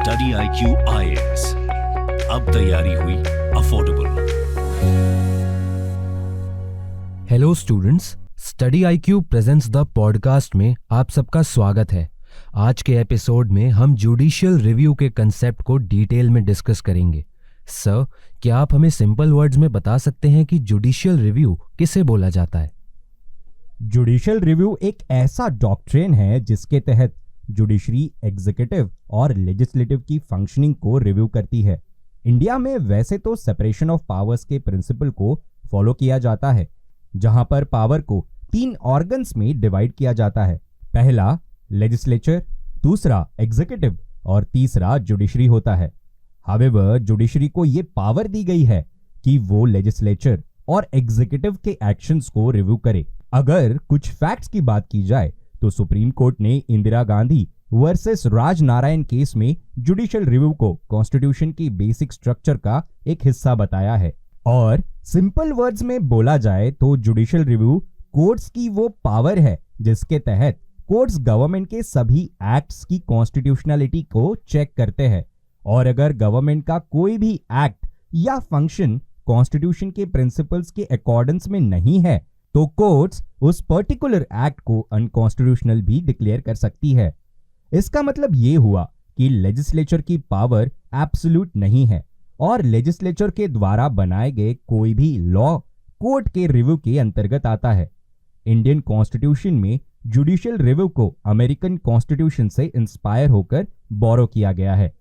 Study IQ IAS, अब तैयारी हुई affordable. Hello students, study IQ presents the podcast में आप सबका स्वागत है। आज के एपिसोड में हम जुडिशियल रिव्यू के कंसेप्ट को डिटेल में डिस्कस करेंगे। सर, क्या आप हमें सिंपल वर्ड्स में बता सकते हैं कि जुडिशियल रिव्यू किसे बोला जाता है? जुडिशियल रिव्यू एक ऐसा डॉक्ट्रिन है जिसके तहत जुडिशरी एग्जीक्यूटिव और लेजिस्लेटिव की फंक्शनिंग को रिव्यू करती है। इंडिया में वैसे तो सेपरेशन ऑफ पावर्स के प्रिंसिपल को फॉलो किया जाता है, जहां पर पावर को 3 ऑर्गन्स में डिवाइड किया जाता है। पहला लेजिस्लेचर, दूसरा एग्जीक्यूटिव और तीसरा जुडिशरी होता है। हावेवर जुडिशरी को यह पावर दी गई है कि वो लेजिस्लेचर और एग्जीक्यूटिव के एक्शंस को रिव्यू करे। अगर कुछ फैक्ट्स की बात की जाए तो सुप्रीम कोर्ट ने इंदिरा गांधी वर्सेस राजनारायण केस में जुडिशियल रिव्यू को कॉन्स्टिट्यूशन की बेसिक स्ट्रक्चर का एक हिस्सा बताया है। और सिंपल वर्ड्स में बोला जाए तो जुडिशियल रिव्यू कोर्ट्स की वो पावर है जिसके तहत कोर्ट्स गवर्नमेंट के सभी एक्ट्स की कॉन्स्टिट्यूशनलिटी को चेक करते हैं, और अगर गवर्नमेंट का कोई भी एक्ट या फंक्शन कॉन्स्टिट्यूशन के प्रिंसिपल्स के अकॉर्डेंस में नहीं है तो कोर्ट्स उस पर्टिकुलर एक्ट को अनकॉन्स्टिट्यूशनल भी डिक्लेयर कर सकती है। इसका मतलब ये हुआ कि लेजिस्लेचर की पावर एब्सोल्यूट नहीं है और लेजिस्लेचर के द्वारा बनाए गए कोई भी लॉ कोर्ट के रिव्यू के अंतर्गत आता है। इंडियन कॉन्स्टिट्यूशन में जुडिशियल रिव्यू को अमेरिकन कॉन्स्टिट्यूशन से इंस्पायर होकर बोरो किया गया है।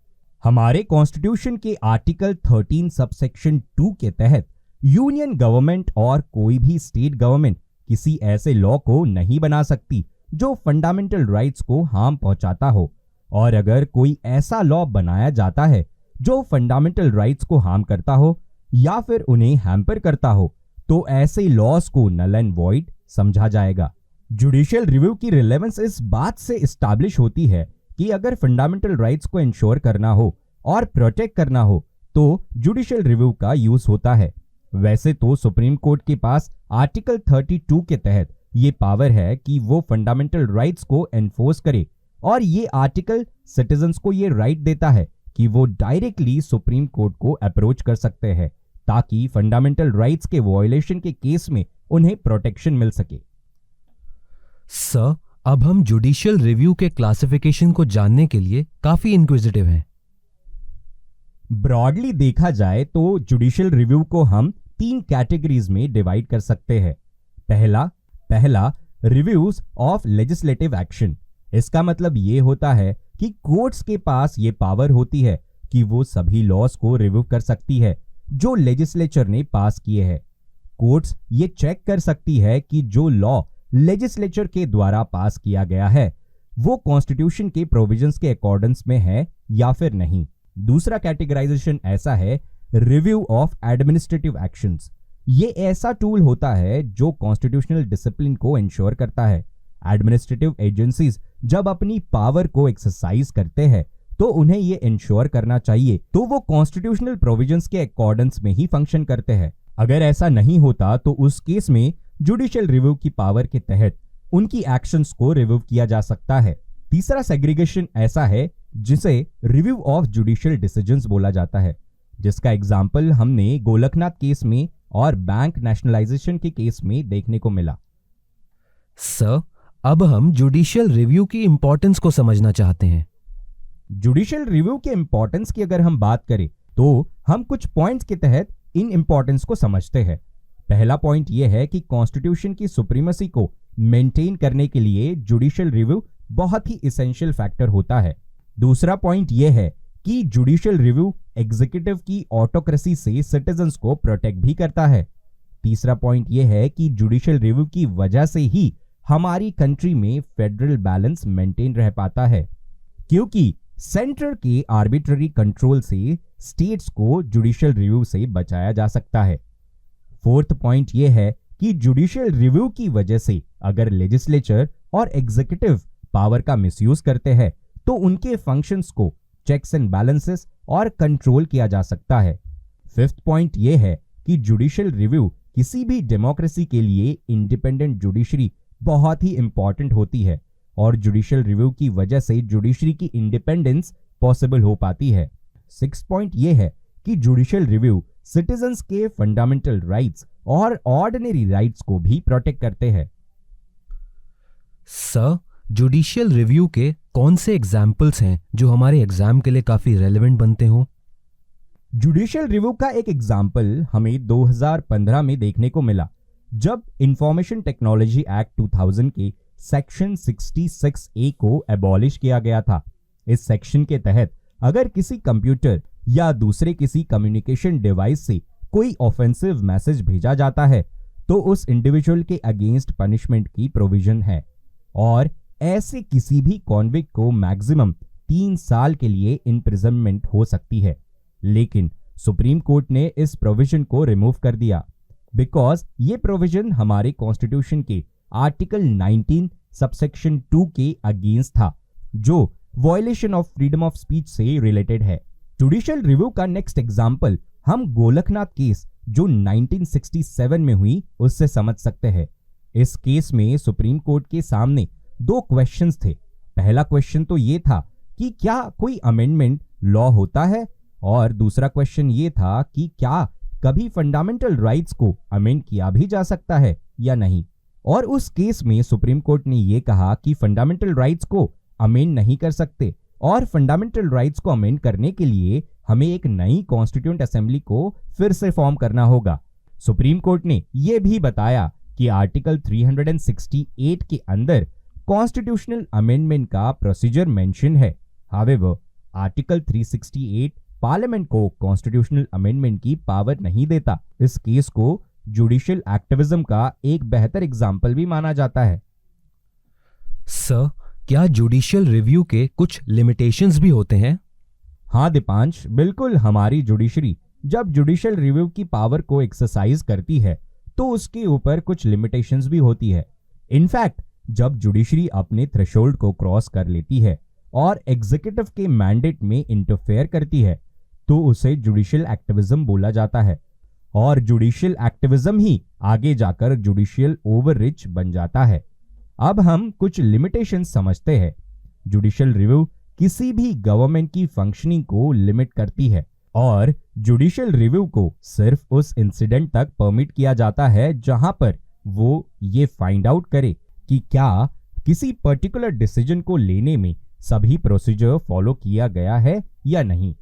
हमारे कॉन्स्टिट्यूशन के आर्टिकल 13 सबसेक्शन 2 के तहत यूनियन गवर्नमेंट और कोई भी स्टेट गवर्नमेंट किसी ऐसे लॉ को नहीं बना सकती जो फंडामेंटल राइट्स को हार्म पहुंचाता हो, और अगर कोई ऐसा लॉ बनाया जाता है जो फंडामेंटल राइट्स को हार्म करता हो या फिर उन्हें हैम्पर करता हो तो ऐसे लॉज को नल एंड वॉइड समझा जाएगा। जुडिशियल रिव्यू की रिलेवेंस इस बात से एस्टैब्लिश होती है कि अगर फंडामेंटल राइट्स को इंश्योर करना हो और प्रोटेक्ट करना हो तो जुडिशियल रिव्यू का यूज होता है। वैसे तो सुप्रीम कोर्ट के पास आर्टिकल 32 के तहत ये पावर है कि वो फंडामेंटल राइट्स को एनफोर्स करे, और ये आर्टिकल सिटीजन्स को ये राइट देता है कि वो डायरेक्टली सुप्रीम कोर्ट को अप्रोच कर सकते हैं ताकि फंडामेंटल राइट्स के वायलेशन के केस में उन्हें प्रोटेक्शन मिल सके। सर, अब हम जुडिशियल रिव्यू के क्लासिफिकेशन को जानने के लिए काफी इंक्विजिटिव हैं। ब्रॉडली देखा जाए तो जुडिशियल रिव्यू को हम 3 कैटेगरीज में डिवाइड कर सकते हैं। पहला रिव्यूज ऑफ लेजिस्लेटिव एक्शन। इसका मतलब ये होता है कि कोर्ट्स के पास ये पावर होती है कि वो सभी लॉज को रिव्यू कर सकती है जो लेजिस्लेचर ने पास किए हैं। कोर्ट्स ये चेक कर सकती है कि जो लॉ लेजिस्लेचर के द्वारा पास किया गया है वो कॉन्स्टिट्यूशन के प्रोविजंस के अकॉर्डेंस में है या फिर नहीं। दूसरा कैटेगराइजेशन ऐसा है रिव्यू ऑफ एडमिनिस्ट्रेटिव एक्शंस। ये ऐसा टूल होता है जो कॉन्स्टिट्यूशनल डिसिप्लिन को इंश्योर करता है। एडमिनिस्ट्रेटिव एजेंसीज जब अपनी पावर को एक्सरसाइज करते हैं तो उन्हें ये इंश्योर करना चाहिए तो वो कॉन्स्टिट्यूशनल प्रोविजंस के अकॉर्डेंस में ही फंक्शन करते हैं। अगर ऐसा नहीं होता तो उस केस में जुडिशियल रिव्यू की पावर के तहत उनकी एक्शंस को रिव्यू किया जा सकता है। तीसरा सेग्रीगेशन ऐसा है जिसे रिव्यू ऑफ जुडिशियल डिसीजंस बोला जाता है, जिसका एग्जाम्पल हमने गोलकनाथ केस में और बैंक नेशनलाइजेशन के केस में देखने को मिला। सर, अब हम जुडिशियल रिव्यू की इंपॉर्टेंस को समझना चाहते हैं। जुडिशियल रिव्यू के इंपॉर्टेंस की अगर हम बात करें तो हम कुछ पॉइंट्स के तहत इन इंपॉर्टेंस को समझते हैं। पहला पॉइंट यह है कि कॉन्स्टिट्यूशन की सुप्रीमेसी को मेंटेन करने के लिए जुडिशियल रिव्यू बहुत ही एसेंशियल फैक्टर होता है। दूसरा पॉइंट यह है कि जुडिशियल रिव्यू एग्जीक्यूटिव की ऑटोक्रेसी से सिटीजन्स को प्रोटेक्ट भी करता है। तीसरा पॉइंट यह है कि जुडिशियल रिव्यू की वजह से ही हमारी कंट्री में फेडरल बैलेंस मेंटेन रह पाता है, क्योंकि सेंटर के आर्बिट्ररी कंट्रोल से स्टेट्स को जुडिशियल रिव्यू से बचाया जा सकता है। फोर्थ पॉइंट यह है कि जुडिशियल रिव्यू की वजह से अगर लेजिस्लेचर और एग्जीक्यूटिव पावर का मिसयूज करते हैं तो उनके फंक्शंस को चेक्स एंड बैलेंसेस और कंट्रोल किया जा सकता है। फिफ्थ पॉइंट यह है कि जुडिशियल रिव्यू किसी भी डेमोक्रेसी के लिए इंडिपेंडेंट जुडिशरी बहुत ही इंपॉर्टेंट होती है और जुडिशियल रिव्यू की वजह से जुडिशरी की इंडिपेंडेंस पॉसिबल हो पाती है। 6 पॉइंट ये है कि जुडिशियल रिव्यू सिटीजन्स के फंडामेंटल राइट्स और ऑर्डिनरी राइट्स को भी प्रोटेक्ट करते हैं। सर, जुडिशियल रिव्यू के कौन से एग्जाम्पल्स हैं जो हमारे एग्जाम के लिए काफी रेलेवेंट बनते हों? जुडिशियल रिव्यू का एक एग्जाम्पल हमें 2015 में देखने को मिला, जब इंफॉर्मेशन टेक्नोलॉजी एक्ट 2000 के सेक्शन 66A को एबॉलिश किया गया था। इस सेक्शन के तहत अगर किसी कंप्यूटर या दूसरे किसी कम्युनिकेशन डिवाइस से कोई ऑफेंसिव मैसेज भेजा जाता है तो उस इंडिविजुअल के अगेंस्ट पनिशमेंट की प्रोविजन है और ऐसे किसी भी कॉन्विक्ट को मैक्सिमम 3 साल के लिए इम्प्रिजनमेंट हो सकती है। लेकिन सुप्रीम कोर्ट ने इस प्रोविजन को रिमूव कर दिया बिकॉज ये प्रोविजन हमारे कॉन्स्टिट्यूशन के आर्टिकल 19 सबसेक्शन 2 के अगेंस्ट था, जो violation of freedom of speech से रिलेटेड है। जुडिशियल रिव्यू का नेक्स्ट एग्जाम्पल हम गोलकनाथ केस जो 1967 में हुई उससे समझ सकते हैं। इस केस में सुप्रीम कोर्ट के सामने 2 क्वेश्चंस थे। पहला क्वेश्चन तो ये था कि क्या कोई अमेंडमेंट लॉ होता है, और दूसरा क्वेश्चन ये था कि क्या कभी फंडामेंटल राइट्स को अमेंड किया भी जा सकता है या नहीं। और उस केस में सुप्रीम कोर्ट ने ये कहा कि फंडामेंटल राइट्स को अमेंड नहीं कर सकते और फंडामेंटल राइट्स को अमेंड करने के लिए हमें एक नई कॉन्स्टिट्यूएंट असेंबली को फिर से फॉर्म करना होगा। सुप्रीम कोर्ट ने यह भी बताया कि आर्टिकल 368 के अंदर कॉन्स्टिट्यूशनल अमेंडमेंट का प्रोसीजर मेंशन है। हावेवर, आर्टिकल 368 पार्लियामेंट को कॉन्स्टिट्यूशनल अमेंडमेंट की पावर नहीं देता। इस केस को जुडिशियल एक्टिविज्म का एक बेहतर एग्जाम्पल भी माना जाता है। सर, क्या जुडिशियल रिव्यू के कुछ लिमिटेशंस भी होते हैं? हाँ दीपांश, बिल्कुल। हमारी जुडिशरी जब जुडिशियल रिव्यू की पावर को एक्सरसाइज करती है तो उसके ऊपर कुछ लिमिटेशंस भी होती है। इनफैक्ट जब जुडिशरी अपने थ्रेशोल्ड को क्रॉस कर लेती है और एग्जीक्यूटिव के मैंडेट में इंटरफेयर करती है तो उसे जुडिशियल एक्टिविज्म बोला जाता है और जुडिशियल एक्टिविज्म ही आगे जाकर जुडिशियल ओवररीच बन जाता है। अब हम कुछ लिमिटेशंस समझते हैं। जुडिशियल रिव्यू किसी भी गवर्नमेंट की फंक्शनिंग को लिमिट करती है और जुडिशियल रिव्यू को सिर्फ उस इंसिडेंट तक परमिट किया जाता है जहां पर वो ये फाइंड आउट करे कि क्या किसी पर्टिकुलर डिसीजन को लेने में सभी प्रोसीजर फॉलो किया गया है या नहीं।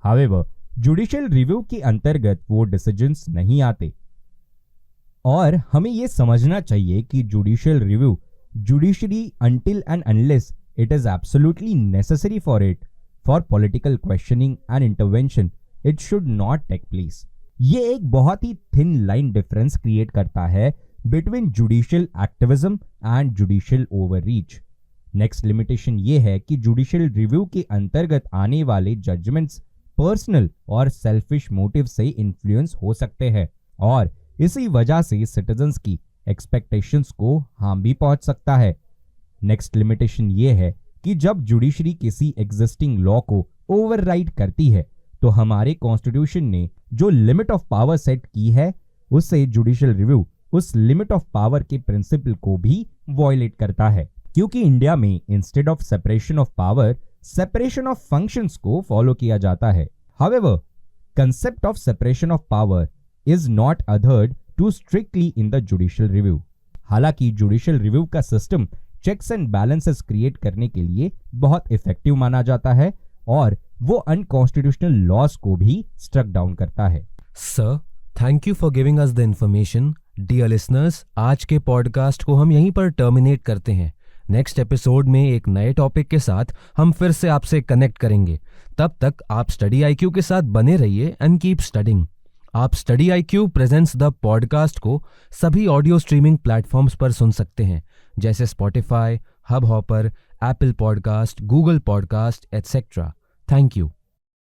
हावेवर, जुडिशियल रिव्यू के अंतर्गत वो डिसीजंस नहीं आते और हमें यह समझना चाहिए कि judicial review judiciary until and unless it is absolutely necessary for it for political questioning and intervention, it should not take place। ये एक बहुत ही थिन लाइन डिफरेंस क्रिएट करता है between judicial activism and judicial overreach. Next limitation ये है कि judicial review के अंतर्गत आने वाले जजमेंट्स पर्सनल और सेल्फिश मोटिव से इन्फ्लुएंस हो सकते हैं और इसी वजह से सिटीजन्स की एक्सपेक्टेशंस को हार्म भी पहुंच सकता है। नेक्स्ट लिमिटेशन ये है कि जब जुडिशरी किसी एग्जिस्टिंग लॉ को ओवरराइड करती है तो हमारे कॉन्स्टिट्यूशन ने जो लिमिट ऑफ पावर सेट की है उससे जुडिशियल रिव्यू उस लिमिट ऑफ पावर के प्रिंसिपल को भी वॉयलेट करता है, क्योंकि इंडिया में instead of separation of power separation of functions को फॉलो किया जाता है। However, concept of separation of power is not adhered to strictly in the judicial review. हालांकि जुडिशियल रिव्यू का system checks and balances create करने के लिए बहुत इफेक्टिव माना जाता है और वो अनकॉन्स्टिट्यूशनल लॉज को भी स्ट्रक डाउन करता है। Sir, thank you for giving us the information. Dear listeners, आज के पॉडकास्ट को हम यहीं पर टर्मिनेट करते हैं। नेक्स्ट एपिसोड में एक नए टॉपिक के साथ हम फिर से आपसे कनेक्ट करेंगे। तब तक आप स्टडी आईक्यू के साथ बने रहिए एंड कीप स्टडिंग। आप study IQ presents the podcast को सभी ऑडियो स्ट्रीमिंग प्लेटफॉर्म्स पर सुन सकते हैं, जैसे Spotify, hub hopper, Apple podcast, Google podcast etcetera. Thank you.